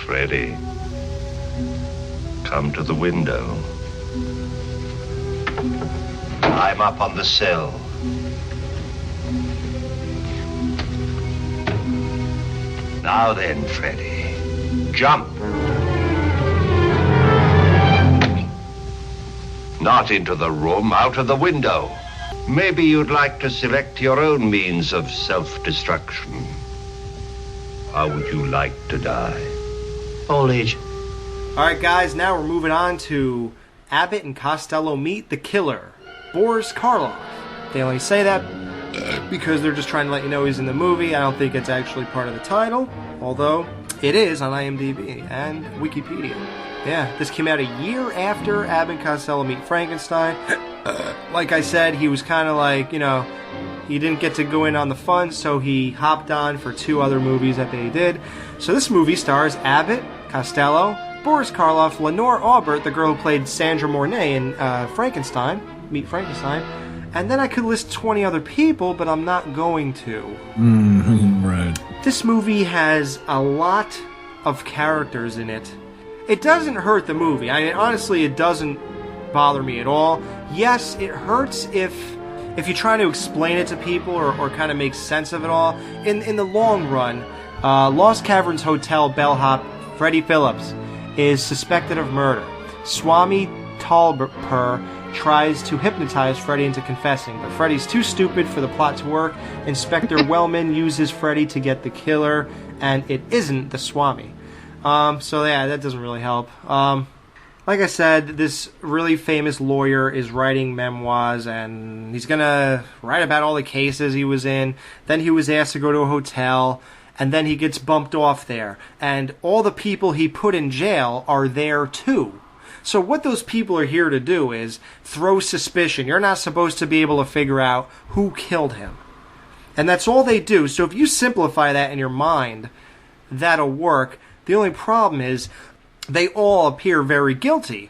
Freddy, come to the window. Climb up on the sill. Now then, Freddy, jump. Not into the room, out of the window. Maybe you'd like to select your own means of self-destruction. How would you like to die? Old age. All right, guys, now we're moving on to Abbott and Costello Meet the Killer, Boris Karloff. They only say that because they're just trying to let you know he's in the movie. I don't think it's actually part of the title, although it is on IMDb and Wikipedia. Yeah, this came out a year after Abbott and Costello Meet Frankenstein. Like I said, he was kind of like, he didn't get to go in on the fun, so he hopped on for 2 other movies that they did. So this movie stars Abbott, Costello, Boris Karloff, Lenore Aubert, the girl who played Sandra Mornay in Meet Frankenstein, and then I could list 20 other people, but I'm not going to. Right. This movie has a lot of characters in it. It doesn't hurt the movie. I mean, honestly, it doesn't bother me at all. Yes, it hurts if you try to explain it to people or kind of make sense of it all. In the long run, Lost Caverns Hotel bellhop Freddie Phillips is suspected of murder. Swami Talpur tries to hypnotize Freddie into confessing, but Freddie's too stupid for the plot to work. Inspector Wellman uses Freddie to get the killer, and it isn't the Swami. So yeah, that doesn't really help. Like I said, this really famous lawyer is writing memoirs, and he's gonna write about all the cases he was in. Then he was asked to go to a hotel, and then he gets bumped off there. And all the people he put in jail are there too. So what those people are here to do is throw suspicion. You're not supposed to be able to figure out who killed him. And that's all they do. So if you simplify that in your mind, that'll work. The only problem is they all appear very guilty.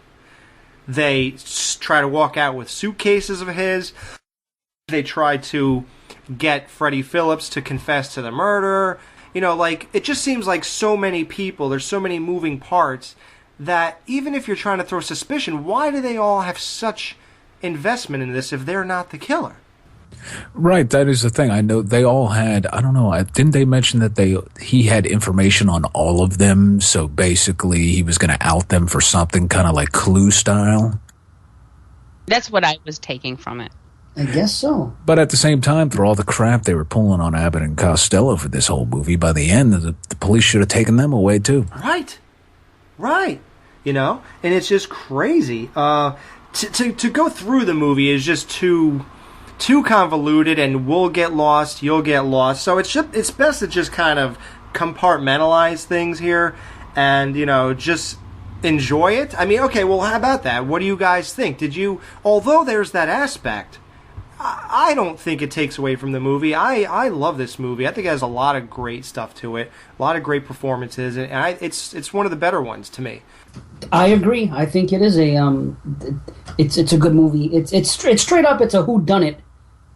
They try to walk out with suitcases of his. They try to get Freddie Phillips to confess to the murder. It just seems like so many people, there's so many moving parts, that even if you're trying to throw suspicion, why do they all have such investment in this if they're not the killer? Right, that is the thing. I know they all had, I don't know, didn't they mention that he had information on all of them, so basically he was going to out them for something kind of like Clue style? That's what I was taking from it. I guess so. But at the same time, through all the crap they were pulling on Abbott and Costello for this whole movie, by the end, the police should have taken them away too. Right. And it's just crazy. To go through the movie is just too convoluted, and we'll get lost, you'll get lost. So it's best to just kind of compartmentalize things here and, just enjoy it. I mean, okay, well, how about that? What do you guys think? Although there's that aspect, I don't think it takes away from the movie. I love this movie. I think it has a lot of great stuff to it, a lot of great performances, and it's one of the better ones to me. I agree. I think it is it's a good movie. It's straight up. It's a whodunit,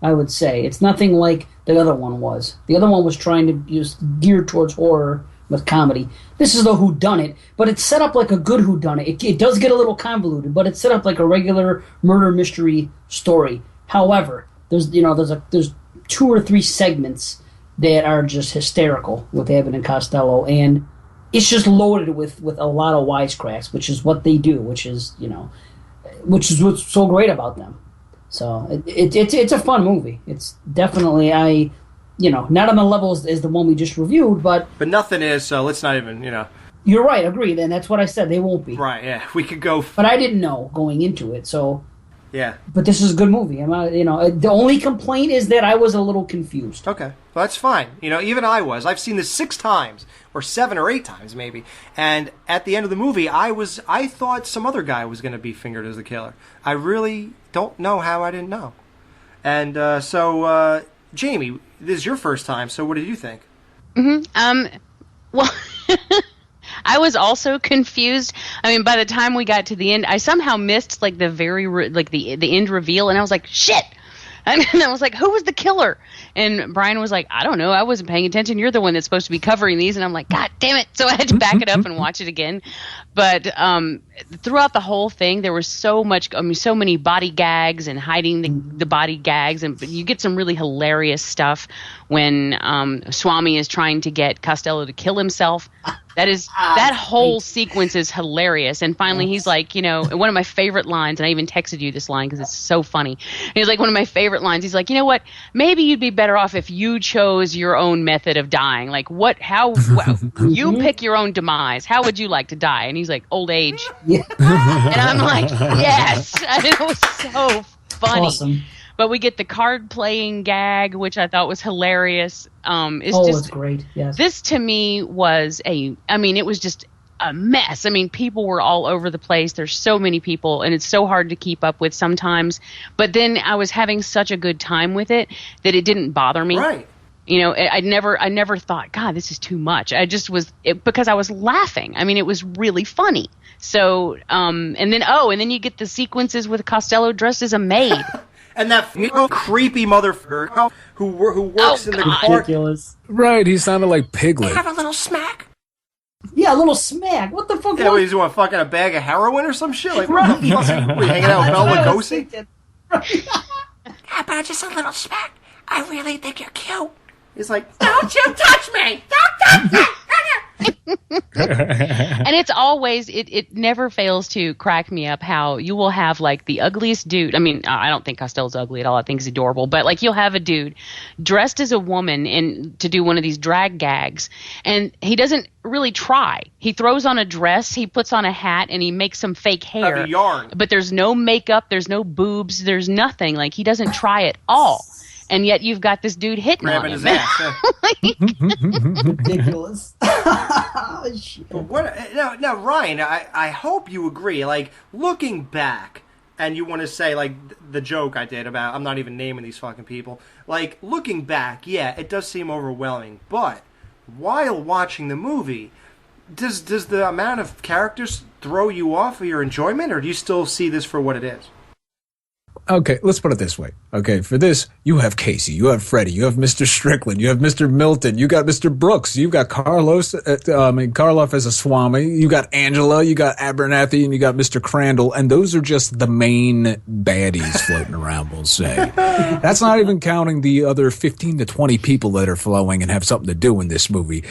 I would say. It's nothing like the other one was. The other one was trying to use geared towards horror with comedy. This is the whodunit, but it's set up like a good whodunit. It does get a little convoluted, but it's set up like a regular murder mystery story. However, there's 2 or 3 segments that are just hysterical with Abbott and Costello, and it's just loaded with a lot of wisecracks, which is what they do, which is what's so great about them. So it's a fun movie. It's definitely not on the level as the one we just reviewed, but nothing is. So let's not even You're right. Agreed, and that's what I said. They won't be. Right. Yeah. We could go. But I didn't know going into it, so. Yeah. But this is a good movie. The only complaint is that I was a little confused. Okay. Well, that's fine. Even I was. I've seen this 6 times, or 7 or 8 times maybe. And at the end of the movie, I thought some other guy was going to be fingered as the killer. I really don't know how I didn't know. And so, Jamie, this is your first time, so what did you think? Well, I was also confused. I mean, by the time we got to the end, I somehow missed the very the end reveal, and I was like, shit. And I was like, who was the killer? And Brian was like, I don't know. I wasn't paying attention. You're the one that's supposed to be covering these. And I'm like, God damn it. So I had to back it up and watch it again. But throughout the whole thing, there was so many body gags and hiding the body gags. And you get some really hilarious stuff when Swami is trying to get Costello to kill himself. That whole sequence is hilarious. And finally, he's like, one of my favorite lines, and I even texted you this line because it's so funny. He's like, one of my favorite lines. He's like, you know what? Maybe you'd be better off if you chose your own method of dying. Like, you pick your own demise. How would you like to die? And he's like, old age. Yeah. And I'm like, yes. And it was so funny. Awesome. But we get the card playing gag, which I thought was hilarious. It's great. Yes. This to me was it was just a mess. I mean, people were all over the place. There's so many people, and it's so hard to keep up with sometimes. But then I was having such a good time with it that it didn't bother me. Right. I never thought, God, this is too much. I just was because I was laughing. I mean, it was really funny. So, and then you get the sequences with Costello dressed as a maid. And that creepy motherfucker who works in the car. Ridiculous. Right, he sounded like Piglet. Have a little smack. Yeah, a little smack. What the fuck? Yeah, he's doing fucking a bag of heroin or some shit. Like, what the fuck? We hanging out with Bela Lugosi? How about just a little smack? I really think you're cute. He's like, Don't you touch me! Don't touch me! And it's always it never fails to crack me up how you will have like the ugliest dude. I mean, I don't think Costello's ugly at all. I think he's adorable. But like you'll have a dude dressed as a woman to do one of these drag gags, and he doesn't really try. He throws on a dress, he puts on a hat, and he makes some fake hair. Like a yarn. But there's no makeup, there's no boobs, there's nothing. Like he doesn't try at all. And yet you've got this dude hitting on him. His ass. Ridiculous. But now, Ryan, I hope you agree. Like, looking back, and you want to say, like, the joke I did about I'm not even naming these fucking people. Like, looking back, yeah, it does seem overwhelming. But while watching the movie, does the amount of characters throw you off of your enjoyment, or do you still see this for what it is? Okay, let's put it this way. Okay, for this, you have Casey, you have Freddie, you have Mr. Strickland, you have Mr. Milton, you got Mr. Brooks, you've got Karloff as a Swami, you got Angela, you got Abernathy, and you got Mr. Crandall, and those are just the main baddies floating around, we'll say. That's not even counting the other 15 to 20 people that are flowing and have something to do in this movie.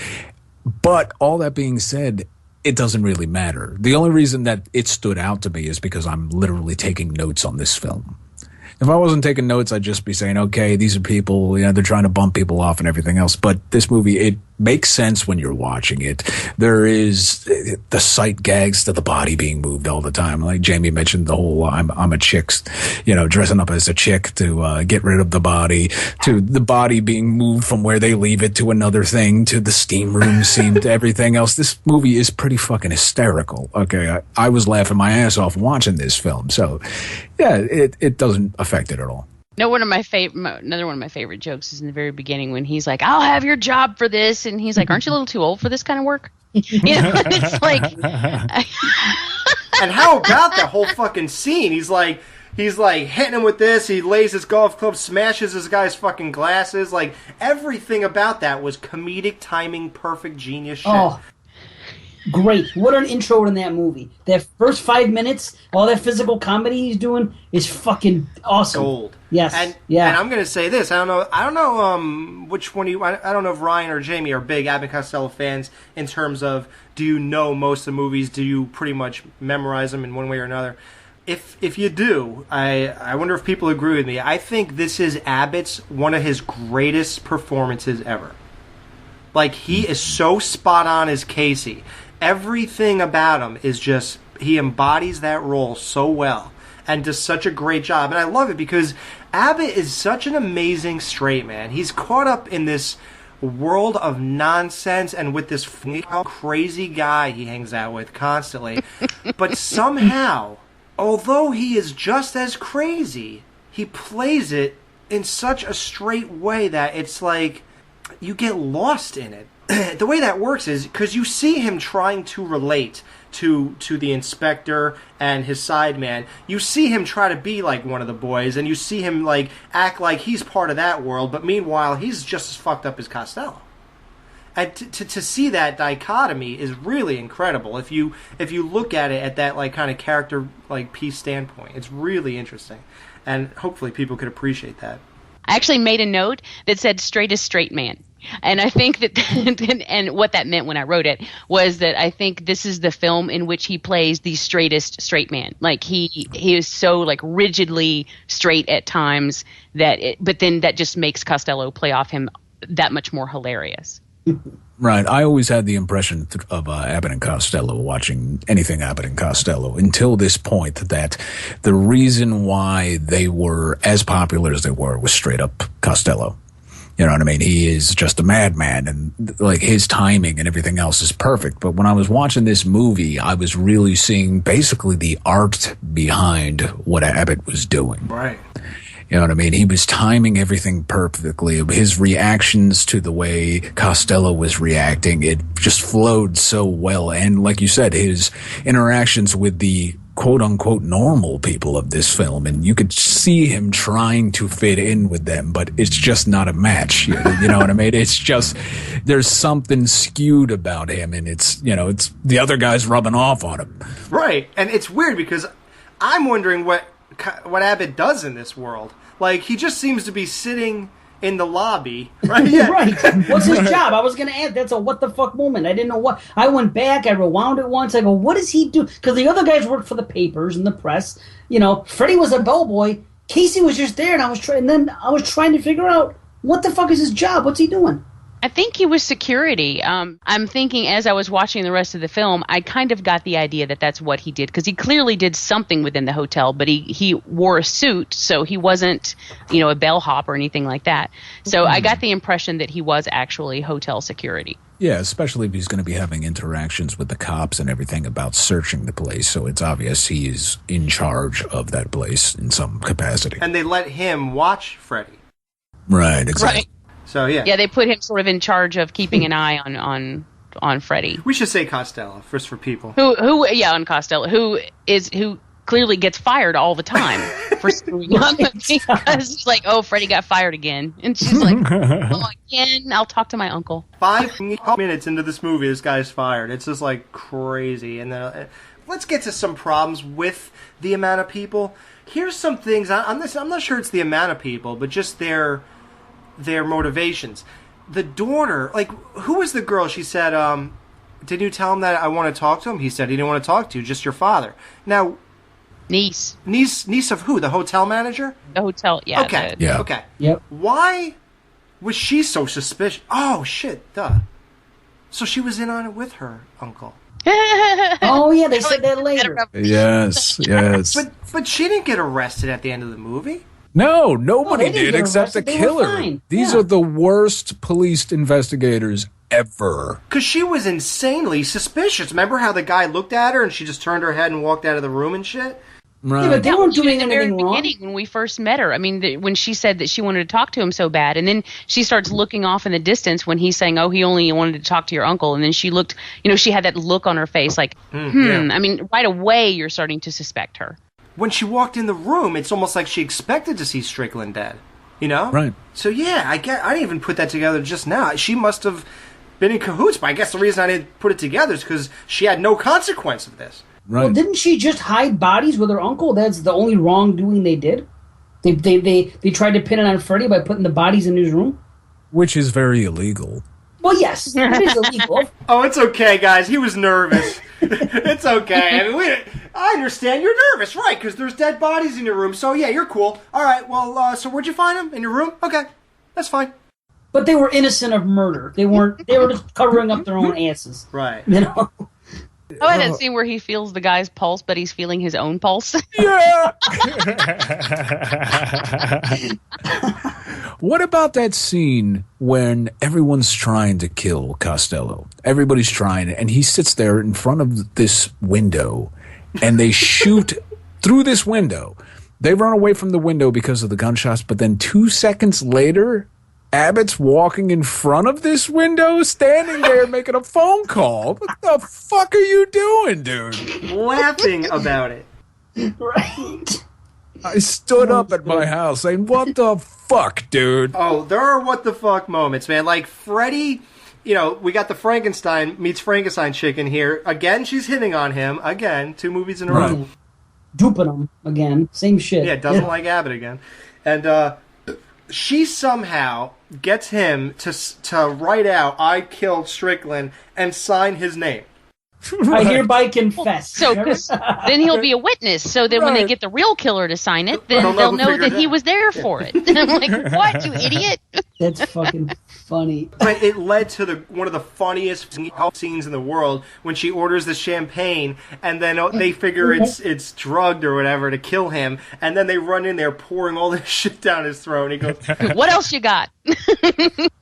But all that being said, it doesn't really matter. The only reason that it stood out to me is because I'm literally taking notes on this film. If I wasn't taking notes, I'd just be saying, okay, these are people, they're trying to bump people off and everything else. But this movie, it makes sense when you're watching it. There is the sight gags to the body being moved all the time. Like Jamie mentioned, the whole I'm a chick, dressing up as a chick to get rid of the body, to the body being moved from where they leave it to another thing, to the steam room scene, to everything else. This movie is pretty fucking hysterical. Okay, I was laughing my ass off watching this film. So, yeah, it doesn't affect it at all. Another one of my favorite jokes is in the very beginning when he's like, "I'll have your job for this," and he's like, "Aren't you a little too old for this kind of work?" It's like. And how about that whole fucking scene? He's like hitting him with this. He lays his golf club, smashes this guy's fucking glasses. Like everything about that was comedic timing, perfect genius shit. Oh. Great. What an intro in that movie. That first 5 minutes, all that physical comedy he's doing is fucking awesome. Gold. Yes. And I'm going to say this. I don't know which one I don't know if Ryan or Jamie are big Abbott and Costello fans in terms of do you know most of the movies? Do you pretty much memorize them in one way or another? If you do, I wonder if people agree with me. I think this is Abbott's one of his greatest performances ever. Like, he is so spot on as Casey. Everything about him is just, he embodies that role so well and does such a great job. And I love it because Abbott is such an amazing straight man. He's caught up in this world of nonsense and with this crazy guy he hangs out with constantly. But somehow, although he is just as crazy, he plays it in such a straight way that it's like you get lost in it. The way that works is because you see him trying to relate to the inspector and his sideman, you see him try to be like one of the boys, and you see him like act like he's part of that world, but meanwhile he's just as fucked up as Costello. And to see that dichotomy is really incredible. If you look at it at that like kind of character like piece standpoint, it's really interesting, and hopefully people could appreciate that. I actually made a note that said "straightest straight man." And I think that, and what that meant when I wrote it was that I think this is the film in which he plays the straightest straight man. Like he is so like rigidly straight at times but then that just makes Costello play off him that much more hilarious. Right. I always had the impression of Abbott and Costello, watching anything Abbott and Costello, until this point, that the reason why they were as popular as they were was straight up Costello. You know what I mean? He is just a madman, and like his timing and everything else is perfect. But when I was watching this movie, I was really seeing basically the art behind what Abbott was doing. Right. You know what I mean? He was timing everything perfectly. His reactions to the way Costello was reacting, it just flowed so well. And like you said, his interactions with the quote-unquote normal people of this film, and you could see him trying to fit in with them, but it's just not a match. You know what I mean? It's just, there's something skewed about him, and it's the other guy's rubbing off on him. Right. And it's weird because I'm wondering what Abbott does in this world. Like, he just seems to be sitting in the lobby, right? Yeah. Right. What's his job? I was going to add, that's a what the fuck moment. I didn't know what. I went back, I rewound it once. I go, what does he do? Because the other guys worked for the papers and the press. You know, Freddie was a bellboy. Casey was just there, and I was trying to figure out what the fuck is his job? What's he doing? I think he was security. I'm thinking as I was watching the rest of the film, I kind of got the idea that that's what he did, because he clearly did something within the hotel, but he wore a suit, so he wasn't, a bellhop or anything like that. So I got the impression that he was actually hotel security. Yeah, especially if he's going to be having interactions with the cops and everything about searching the place. So it's obvious he is in charge of that place in some capacity. And they let him watch Freddie. Right, exactly. Right. So, yeah. Yeah, they put him sort of in charge of keeping an eye on Freddie. We should say Costello, first for people. On Costello, who clearly gets fired all the time for screwing up, because it's like, oh, Freddie got fired again. And she's like, oh, again? I'll talk to my uncle. 5 minutes into this movie, this guy's fired. It's just, like, crazy. And then let's get to some problems with the amount of people. Here's some things. I'm not sure it's the amount of people, but just their motivations. The daughter, like, who was the girl? She said, didn't you tell him that I want to talk to him? He said he didn't want to talk to you, just your father. Now, niece of who? The hotel manager? The hotel, yeah. Okay, yeah. Okay. Yep. Why was she so suspicious? Oh, shit, duh. So she was in on it with her uncle. Oh, yeah, they said that later. Yes. But she didn't get arrested at the end of the movie. No, nobody did except the They were killer. fine. These are the worst police investigators ever. Because she was insanely suspicious. Remember how the guy looked at her and she just turned her head and walked out of the room and shit? Right. Yeah, but they weren't doing in the very anything wrong. beginning when we first met her. I mean, when she said that she wanted to talk to him so bad, and then she starts looking off in the distance when he's saying, oh, he only wanted to talk to your uncle, and then she looked, she had that look on her face like, Yeah. I mean, right away you're starting to suspect her. When she walked in the room, it's almost like she expected to see Strickland dead. Right. So yeah, I didn't even put that together just now. She must have been in cahoots, but I guess the reason I didn't put it together is because she had no consequence of this. Right. Well, didn't she just hide bodies with her uncle? That's the only wrongdoing they did? They tried to pin it on Freddie by putting the bodies in his room? Which is very illegal. Well, yes, it is illegal. Oh, it's okay, guys. He was nervous. It's okay. I mean, I understand you're nervous, right? Because there's dead bodies in your room. So yeah, you're cool. All right. Well, so where'd you find them? In your room? Okay, that's fine. But they were innocent of murder. They weren't. They were just covering up their own asses. Right. How about that scene where he feels the guy's pulse, but he's feeling his own pulse? Yeah. What about that scene when everyone's trying to kill Costello? Everybody's trying, and he sits there in front of this window, and they shoot through this window. They run away from the window because of the gunshots, but then 2 seconds later, Abbott's walking in front of this window, standing there making a phone call. What the fuck are you doing, dude? Laughing about it. Right. I stood up at my house saying, what the fuck, dude? Oh, there are what the fuck moments, man. Like Freddy, you know, we got the Frankenstein meets Frankenstein chick in here. Again, she's hitting on him. Again, 2 movies in a row. Duping him again. Same shit. Yeah, doesn't like Abbott again. And she somehow gets him to write out, I killed Strickland, and sign his name. I hereby confess. So, because then he'll be a witness. So then when they get the real killer to sign it, then they'll know that he was there for it. I'm like, what, you idiot? That's fucking funny. But it led to one of the funniest scenes in the world when she orders the champagne, and then they figure it's drugged or whatever to kill him, and then they run in there pouring all this shit down his throat, and he goes, what else you got?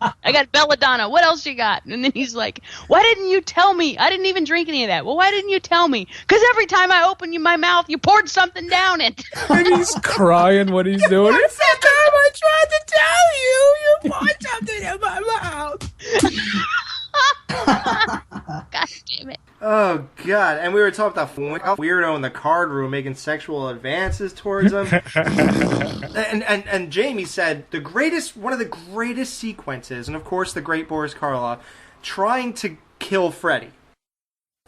I got belladonna. What else you got? And then he's like, why didn't you tell me? I didn't even drink any of that. Well, why didn't you tell me? Because every time I open my mouth, you poured something down it. And he's crying when he's doing it. That time I tried to tell you, you poured something in my mouth. God damn it. oh, God. And we were talking about weirdo in the card room making sexual advances towards him. and Jamie said one of the greatest sequences, and of course the great Boris Karloff, trying to kill Freddy.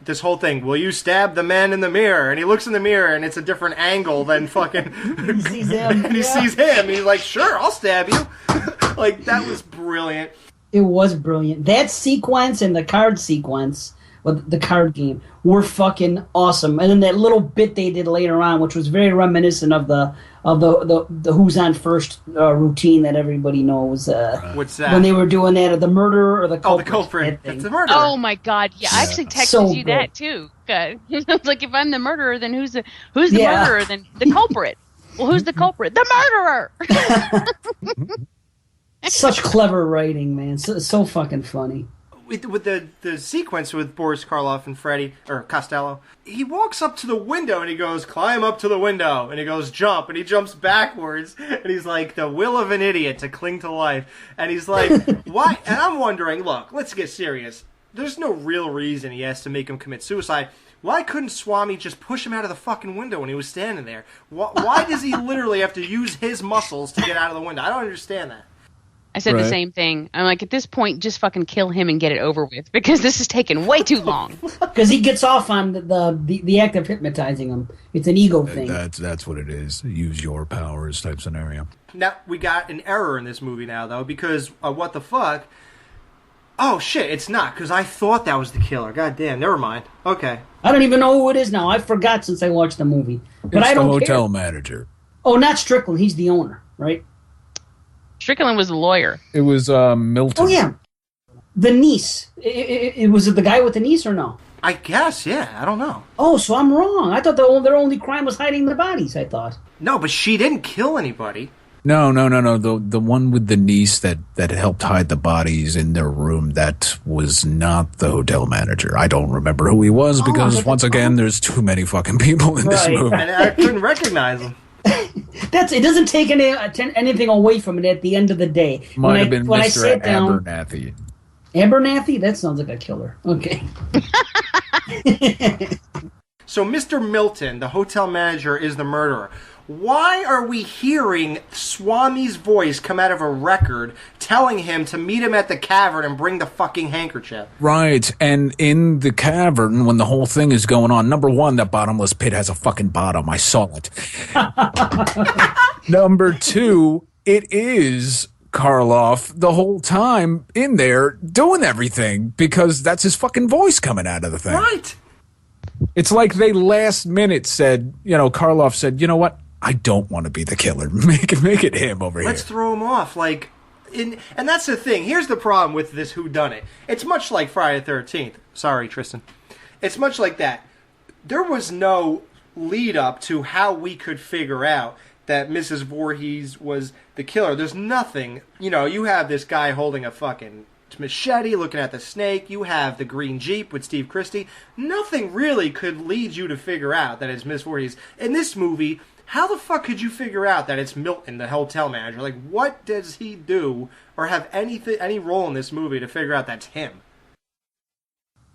This whole thing, will you stab the man in the mirror? And he looks in the mirror and it's a different angle than fucking... He sees him. And he sees him. He's like, sure, I'll stab you. Like, that was brilliant. It was brilliant. That sequence and the card sequence, the card game, were fucking awesome. And then that little bit they did later on, which was very reminiscent of the Who's On First routine that everybody knows. What's that? When they were doing that, or the murderer or the culprit. Oh, the culprit. That's the murderer. Oh my God! Yeah, I actually texted you that too. I was like, if I'm the murderer, then who's the murderer? Then the culprit. Well, who's the culprit? The murderer. Such clever writing, man. So fucking funny. With the sequence with Boris Karloff and Freddy, or Costello, he walks up to the window and he goes, climb up to the window, and he goes, jump, and he jumps backwards, and he's like, the will of an idiot to cling to life, and he's like, why? And I'm wondering, look, let's get serious. There's no real reason he has to make him commit suicide. Why couldn't Swami just push him out of the fucking window when he was standing there? Why does he literally have to use his muscles to get out of the window? I don't understand that. I said the same thing. I'm like, at this point, just fucking kill him and get it over with, because this is taking way too long. Because he gets off on the act of hypnotizing him. It's an ego thing. That's what it is. Use your powers type scenario. Now, we got an error in this movie now, though, because what the fuck? Oh, shit, it's not, because I thought that was the killer. God damn, never mind. Okay. I don't even know who it is now. I forgot since I watched the movie. But It's I don't the hotel care. manager. Oh, not Strickland. He's the owner, right? Strickland was the lawyer. It was Milton. Oh, yeah. The niece. Was it the guy with the niece or no? I guess, yeah. I don't know. Oh, so I'm wrong. I thought their only crime was hiding the bodies, I thought. No, but she didn't kill anybody. No. The one with the niece that helped hide the bodies in their room, that was not the hotel manager. I don't remember who he was because, once again, there's too many fucking people in this movie. And I couldn't recognize him. It doesn't take anything away from it at the end of the day. Might have been Mr. Abernathy. Abernathy? That sounds like a killer. Okay. So Mr. Milton, the hotel manager, is the murderer. Why are we hearing Swami's voice come out of a record telling him to meet him at the cavern and bring the fucking handkerchief? Right, and in the cavern, when the whole thing is going on, number one, that bottomless pit has a fucking bottom. I saw it. Number two, it is Karloff the whole time in there doing everything because that's his fucking voice coming out of the thing. Right. It's like they last minute said, Karloff said, you know what? I don't want to be the killer. Make it him over here. Let's throw him off. And that's the thing. Here's the problem with this whodunit. It's much like Friday the 13th. Sorry, Tristan. It's much like that. There was no lead up to how we could figure out that Mrs. Voorhees was the killer. There's nothing. You have this guy holding a fucking machete looking at the snake. You have the green Jeep with Steve Christie. Nothing really could lead you to figure out that it's Miss Voorhees. In this movie, how the fuck could you figure out that it's Milton, the hotel manager? Like, what does he do or have any role in this movie to figure out that's him?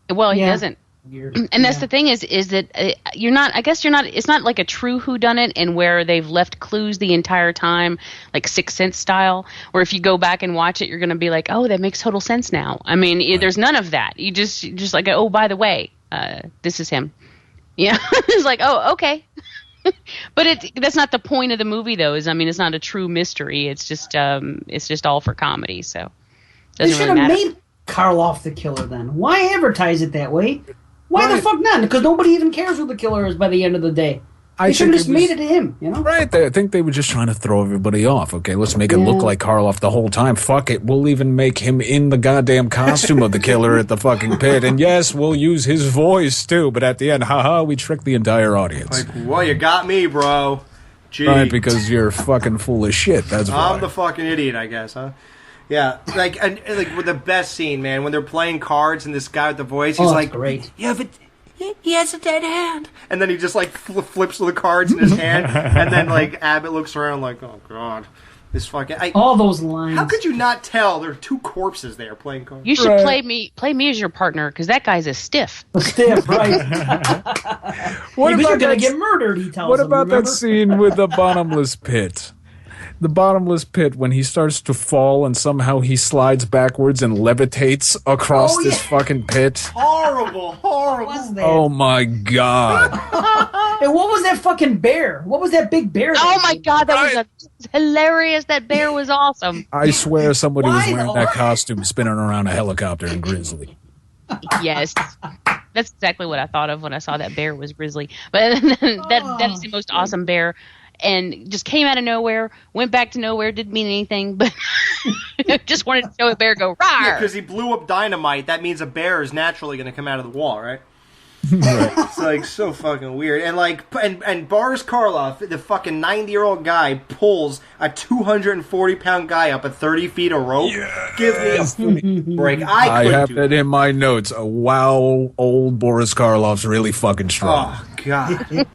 Well, he doesn't. Weird. And that's the thing is that it's not like a true whodunit and where they've left clues the entire time, like Sixth Sense style, where if you go back and watch it, you're going to be like, oh, that makes total sense now. I mean, there's none of that. You just like, oh, by the way, this is him. Yeah. It's like, oh, okay. But that's not the point of the movie, though. It's not a true mystery. It's just all for comedy. So they should have made Karloff the killer then. Why advertise it that way? Why the fuck not? Because nobody even cares who the killer is by the end of the day. They should have just made it to him, you know? Right. I think they were just trying to throw everybody off. Okay, let's make it look like Karloff the whole time. Fuck it. We'll even make him in the goddamn costume of the killer at the fucking pit. And yes, we'll use his voice too. But at the end, we tricked the entire audience. Like, well, you got me, bro. Gee. Right, because you're fucking full of shit. That's why. I'm the fucking idiot, I guess, huh? Yeah, like with the best scene, man, when they're playing cards and this guy with the voice, he's like, great. Yeah, but he has a dead hand. And then he just like flips the cards in his hand, and then like Abbott looks around like, oh god, this fucking all those lines. How could you not tell there are two corpses there playing cards? You should play me as your partner because that guy's a stiff. A stiff, right? Maybe you're gonna get murdered. He tells. What him, about remember? that scene with the bottomless pit? The bottomless pit when he starts to fall and somehow he slides backwards and levitates across this fucking pit. Horrible. What was that? Oh my god. And what was that fucking bear? What was that big bear? Oh my god, that was hilarious. That bear was awesome. I swear somebody was wearing that costume spinning around a helicopter in Grizzly. Yes. That's exactly what I thought of when I saw that bear was Grizzly. But that is the most awesome bear. And just came out of nowhere, went back to nowhere, didn't mean anything, but just wanted to show a bear go, rawr! Yeah, because he blew up dynamite. That means a bear is naturally going to come out of the wall, right? It's like so fucking weird. And like, and Boris Karloff, the fucking 90-year-old guy, pulls a 240-pound guy up a 30 feet of rope. Yes. Give me a fucking break. I have that in my notes. Wow, old Boris Karloff's really fucking strong. Oh god.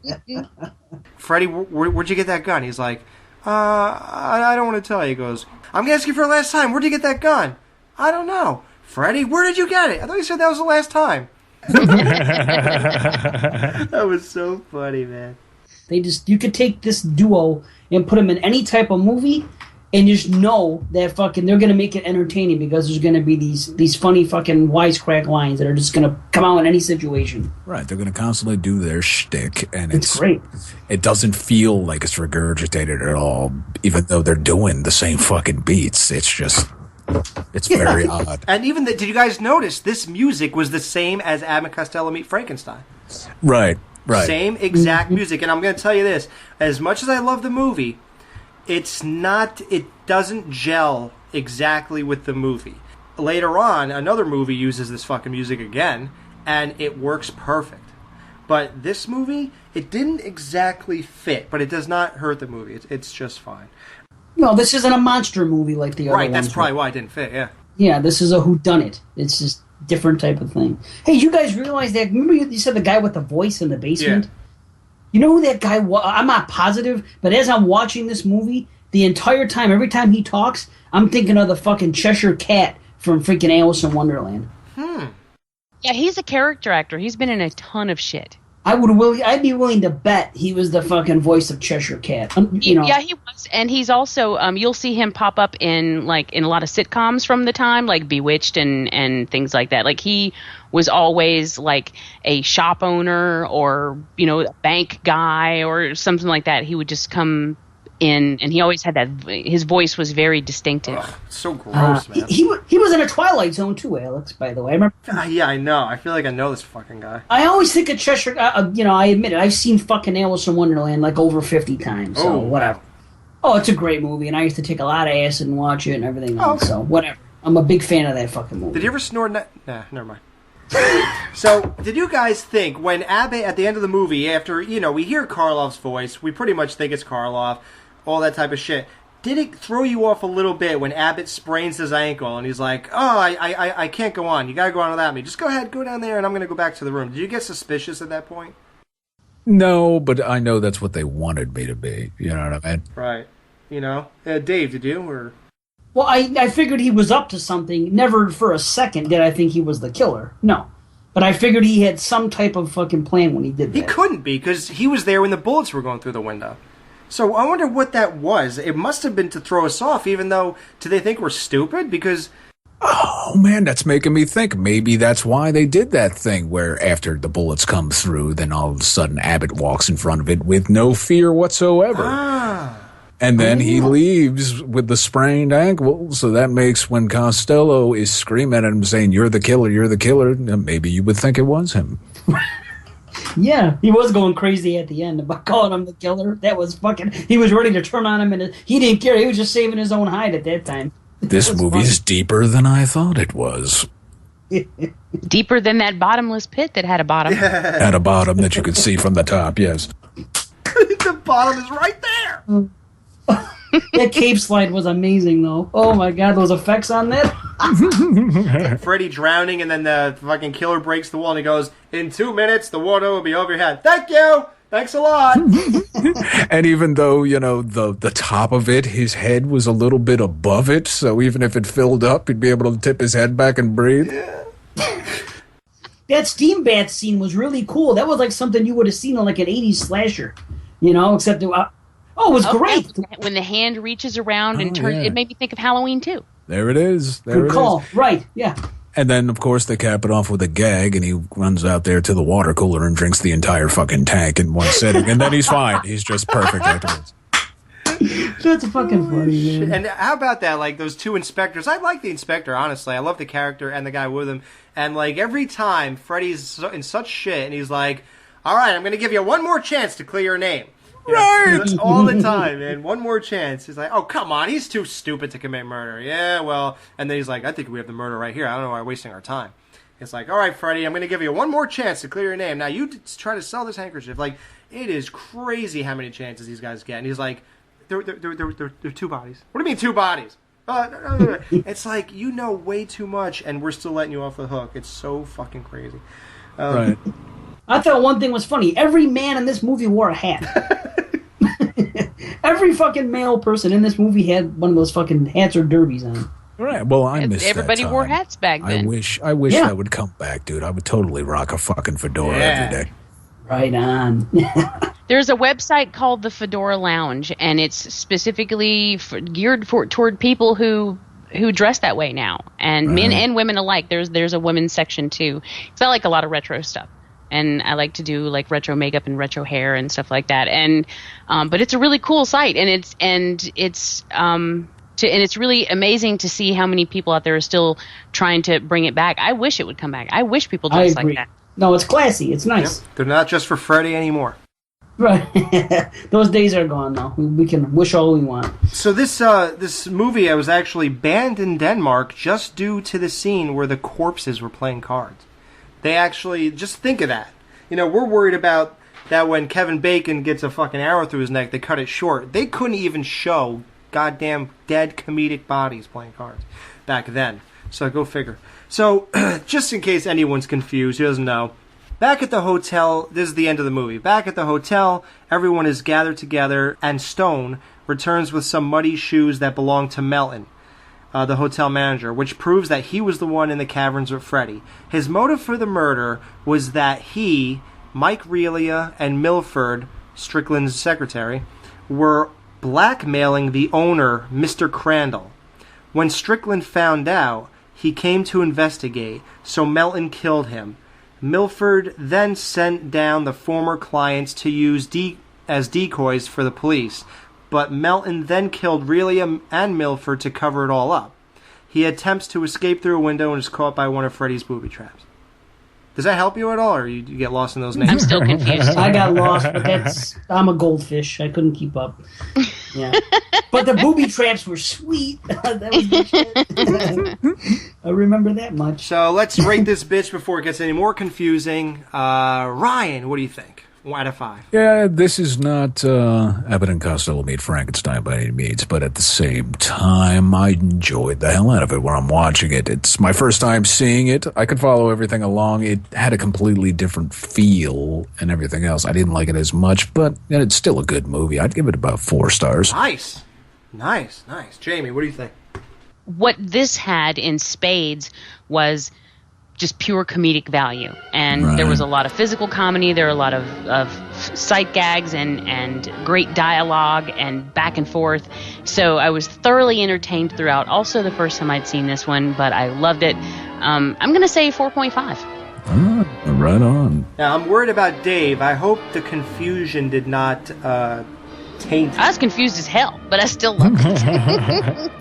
Freddie, where'd you get that gun? He's like, I don't want to tell you. He goes, I'm going to ask you for the last time. Where'd you get that gun? I don't know. Freddie, where did you get it? I thought you said that was the last time. That was so funny, man. You could take this duo and put them in any type of movie and just know that fucking they're going to make it entertaining because there's going to be these funny fucking wisecrack lines that are just going to come out in any situation. Right, they're going to constantly do their shtick, and it's great. It doesn't feel like it's regurgitated at all, even though they're doing the same fucking beats. It's just, it's very odd. And even did you guys notice this music was the same as Abbott and Costello Meet Frankenstein? Right. Same exact music, and I'm going to tell you this: as much as I love the movie, it doesn't gel exactly with the movie. Later on, another movie uses this fucking music again, and it works perfect. But this movie, it didn't exactly fit, but it does not hurt the movie. It's just fine. No, this isn't a monster movie like the other ones. Right, that's probably why it didn't fit, yeah. Yeah, this is a whodunit. It's just different type of thing. Hey, you guys realize that? Remember you said the guy with the voice in the basement? Yeah. You know who that guy was? I'm not positive, but as I'm watching this movie, the entire time, every time he talks, I'm thinking of the fucking Cheshire Cat from freaking Alice in Wonderland. Yeah, he's a character actor. He's been in a ton of shit. I'd be willing to bet he was the fucking voice of Cheshire Cat. You know. Yeah, he was, and he's also you'll see him pop up in a lot of sitcoms from the time, like Bewitched and things like that. Like he was always like a shop owner or a bank guy or something like that. He would just come in, and he always had that. His voice was very distinctive. Ugh, so gross, man. He was in a Twilight Zone too, Alex. By the way, I remember. Yeah, I know. I feel like I know this fucking guy. I always think of Cheshire. I admit it. I've seen fucking Alice in Wonderland like over 50 times. So whatever. Oh, it's a great movie, and I used to take a lot of acid and watch it and everything else. Okay. So whatever. I'm a big fan of that fucking movie. Did you ever snort? Nah, never mind. So, did you guys think when Abbott at the end of the movie, after we hear Karloff's voice, we pretty much think it's Karloff, all that type of shit. did it throw you off a little bit when Abbott sprains his ankle and he's like, oh, I can't go on. You got to go on without me. Just go ahead, go down there, and I'm going to go back to the room. Did you get suspicious at that point? No, but I know that's what they wanted me to be. You know what I mean? Right. You know? Dave, did you? Or... Well, I figured he was up to something. Never for a second did I think he was the killer. No. But I figured he had some type of fucking plan when he did that. He couldn't be, because he was there when the bullets were going through the window. So I wonder what that was. It must have been to throw us off, even though, do they think we're stupid? Because... Oh, man, that's making me think. Maybe that's why they did that thing where after the bullets come through, then all of a sudden Abbott walks in front of it with no fear whatsoever. And then he leaves with the sprained ankle, so that makes when Costello is screaming at him saying, you're the killer, maybe you would think it was him. Yeah, he was going crazy at the end about calling him the killer. That was fucking... He was ready to turn on him, and he didn't care. He was just saving his own hide at that time. This movie's deeper than I thought it was. Deeper than that bottomless pit that had a bottom. Had a bottom that you could see from the top, yes. The bottom is right there! That cape slide was amazing, though. Oh my god, those effects on that. Freddy drowning, and then the fucking killer breaks the wall, and he goes, in 2 minutes, the water will be over your head. Thank you! Thanks a lot! And even though, you know, the top of it, his head was a little bit above it, so even if it filled up, he'd be able to tip his head back and breathe. Yeah. That steam bath scene was really cool. That was like something you would have seen in like an 80s slasher. You know, except... it was great. When the hand reaches around and turns, it made me think of Halloween too. There it is. Good call. Right, yeah. And then, of course, they cap it off with a gag, and he runs out there to the water cooler and drinks the entire fucking tank in one sitting, and then he's fine. He's just perfect afterwards. That's fucking funny, man. And how about that, like, those two inspectors? I like the inspector, honestly. I love the character and the guy with him. And, like, every time Freddy's in such shit, and he's like, all right, I'm going to give you one more chance to clear your name. Right. All the time, man. One more chance. He's like, oh, come on. He's too stupid to commit murder. Yeah, well. And then he's like, I think we have the murder right here. I don't know why we're wasting our time. It's like, all right, Freddy, I'm going to give you one more chance to clear your name. Now, you try to sell this handkerchief. Like, it is crazy how many chances these guys get. And he's like, there are two bodies. What do you mean two bodies? No. It's like, you know way too much, and we're still letting you off the hook. It's so fucking crazy. Right. I thought one thing was funny. Every man in this movie wore a hat. Every fucking male person in this movie had one of those fucking hats or derbies on. Right. Well, I missed everybody that time. wore hats back then. I wish that would come back, dude. I would totally rock a fucking fedora every day. Right on. There's a website called the Fedora Lounge, and it's specifically geared toward people who dress that way now, and men and women alike. There's a women's section too. So I like a lot of retro stuff. And I like to do like retro makeup and retro hair and stuff like that. And but it's a really cool site, and it's really amazing to see how many people out there are still trying to bring it back. I wish it would come back. I wish people dress like that. No, it's classy. It's nice. Yep. They're not just for Freddy anymore. Right. Those days are gone now. We can wish all we want. So this movie was actually banned in Denmark just due to the scene where the corpses were playing cards. They actually, just think of that. You know, we're worried about that when Kevin Bacon gets a fucking arrow through his neck, they cut it short. They couldn't even show goddamn dead comedic bodies playing cards back then. So go figure. So, just in case anyone's confused, who doesn't know, back at the hotel, this is the end of the movie. Back at the hotel, everyone is gathered together, and Stone returns with some muddy shoes that belong to Melton, the hotel manager, which proves that he was the one in the caverns with Freddy. His motive for the murder was that he, Mike Relia, and Milford, Strickland's secretary, were blackmailing the owner, Mr. Crandall. When Strickland found out, he came to investigate, so Melton killed him. Milford then sent down the former clients to use as decoys for the police, but Melton then killed Relia and Milford to cover it all up. He attempts to escape through a window and is caught by one of Freddy's booby traps. Does that help you at all, or you get lost in those names? I'm still confused. I got lost, but I'm a goldfish. I couldn't keep up. Yeah, but the booby traps were sweet. That was good shit. I remember that much. So let's rate this bitch before it gets any more confusing. Ryan, what do you think? 1 out of 5. Yeah, this is not Abbott and Costello Meet Frankenstein by any means, but at the same time, I enjoyed the hell out of it when I'm watching it. It's my first time seeing it. I could follow everything along. It had a completely different feel and everything else. I didn't like it as much, but it's still a good movie. I'd give it about 4 stars. Nice. Jamie, what do you think? What this had in spades was just pure comedic value. And there was a lot of physical comedy, there were a lot of sight gags and great dialogue and back and forth. So I was thoroughly entertained throughout. Also the first time I'd seen this one, but I loved it. I'm going to say 4.5. Right on. Now, I'm worried about Dave. I hope the confusion did not taint. I was confused as hell, but I still loved it.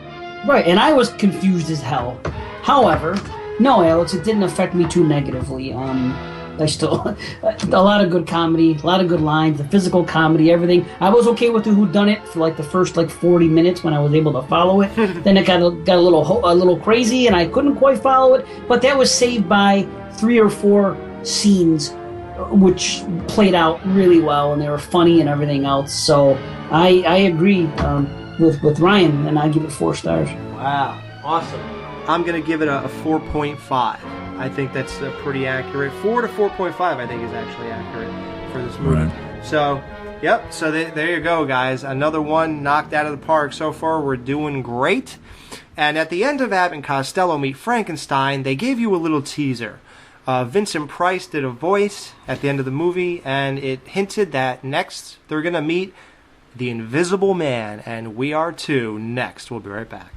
Right, and I was confused as hell. However, no, Alex, it didn't affect me too negatively. I still a lot of good comedy, a lot of good lines, the physical comedy, everything. I was okay with the whodunit for like the first 40 minutes when I was able to follow it. Then it got a little crazy, and I couldn't quite follow it. But that was saved by 3 or 4 scenes, which played out really well, and they were funny and everything else. So I agree with Ryan, and I give it 4 stars. Wow, awesome. I'm going to give it a 4.5. I think that's pretty accurate. 4 to 4.5 I think is actually accurate for this movie. Right. So, yep, so there you go, guys. Another one knocked out of the park. So far, we're doing great. And at the end of Abbott and Costello Meet Frankenstein, they gave you a little teaser. Vincent Price did a voice at the end of the movie, and it hinted that next they're going to meet the Invisible Man, and we are too. Next. We'll be right back.